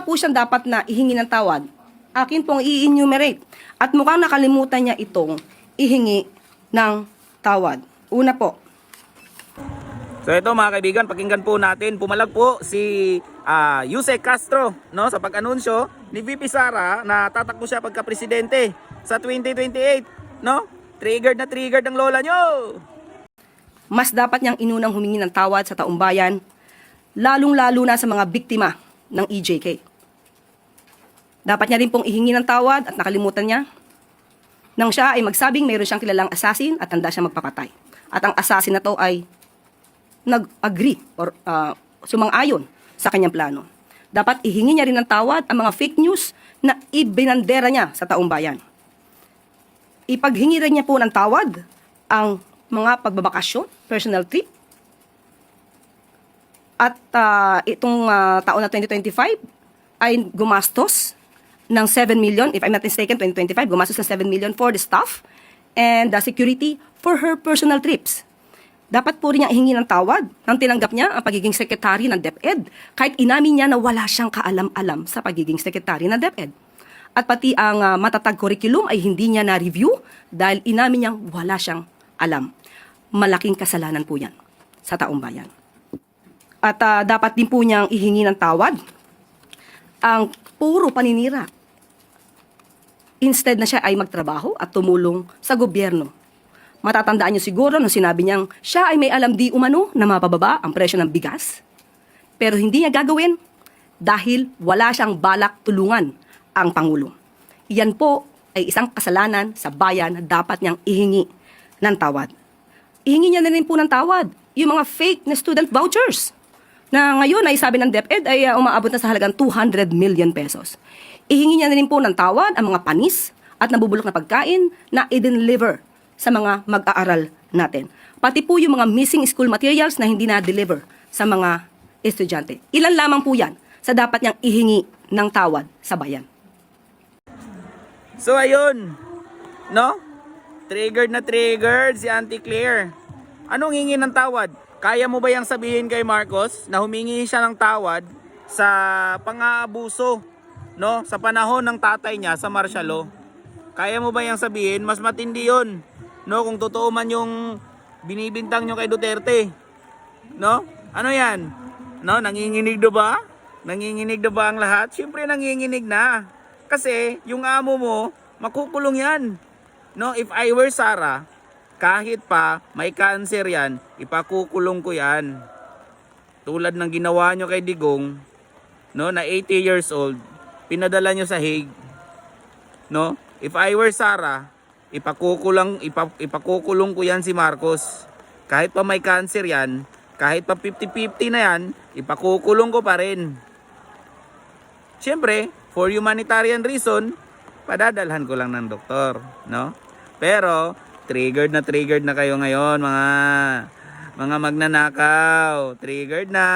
po siyang dapat na ihingi ng tawad, akin pong i-enumerate. At mukhang nakalimutan niya itong ihingi ng tawad. Una po. So ito mga kaibigan, pakinggan po natin. Pumalag po si Yusek Castro, no, sa pag-anunsyo ni VP Sara na tatakbo siya pagka-presidente sa 2028. No? Triggered na triggered ang lola nyo. Mas dapat niyang inunang humingi ng tawad sa taumbayan, lalong-lalo na sa mga biktima ng EJK. Dapat niya rin pong ihingi ng tawad at nakalimutan niya nang siya ay magsabing mayroon siyang kilalang assassin at handa siya magpapatay. At ang assassin na to ay nag-agree or sumang-ayon sa kanyang plano. Dapat ihingi niya rin ng tawad ang mga fake news na ibinandera niya sa taumbayan. Ipaghingi rin niya po ng tawad ang mga pagbabakasyon, personal trip. At itong taon na 2025 ay gumastos ng 7 million, if I'm not mistaken, 2025, gumastos ng 7 million for the staff and the security for her personal trips. Dapat po rin niya ihingi ng tawad nang tinanggap niya ang pagiging sekretary ng DepEd, kahit inamin niya na wala siyang kaalam-alam sa pagiging sekretary ng DepEd. At pati ang matatag curriculum ay hindi niya na-review dahil inamin niyang wala siyang alam. Malaking kasalanan po yan sa taumbayan. At dapat din po niyang ihingi ng tawad ang puro paninira. Instead na siya ay magtrabaho at tumulong sa gobyerno. Matatandaan niyo siguro nung sinabi niyang siya ay may alam di umano na mapababa ang presyo ng bigas. Pero hindi niya gagawin dahil wala siyang balak tulungan ang Pangulo. Iyan po ay isang kasalanan sa bayan na dapat niyang ihingi ng tawad. Ihingi niya na rin po ng tawad yung mga fake na student vouchers na ngayon ay sabi ng DepEd ay umaabot na sa halagang 200 million pesos. Ihingi niya na rin po ng tawad ang mga panis at nabubulok na pagkain na i-deliver sa mga mag-aaral natin. Pati po yung mga missing school materials na hindi na-deliver sa mga estudyante. Ilan lamang po yan sa dapat niyang ihingi ng tawad sa bayan. So ayun, no? Triggered na triggered si Auntie Claire. Anong hingi ng tawad? Kaya mo ba yang sabihin kay Marcos na humingi siya ng tawad sa pang-aabuso, no? Sa panahon ng tatay niya sa martial law. Kaya mo ba yang sabihin? Mas matindi yun, no? Kung totoo man yung binibintang nyo kay Duterte, no? Ano yan? No? Nanginginig na ba? Nanginginig na ba ang lahat? Siyempre nanginginig na. Kasi yung amo mo, makukulong yan. No? If I were Sara, kahit pa may cancer yan, ipakukulong ko yan. Tulad ng ginawa nyo kay Digong, no, na 80 years old, pinadala nyo sa Hague. No? If I were Sara, ipakukulong ko yan si Marcos. Kahit pa may cancer yan, kahit pa 50-50 na yan, ipakukulong ko pa rin. Siyempre, for humanitarian reason, padadalhan ko lang ng doktor, no? Pero triggered na kayo ngayon, mga magnanakaw. Triggered na.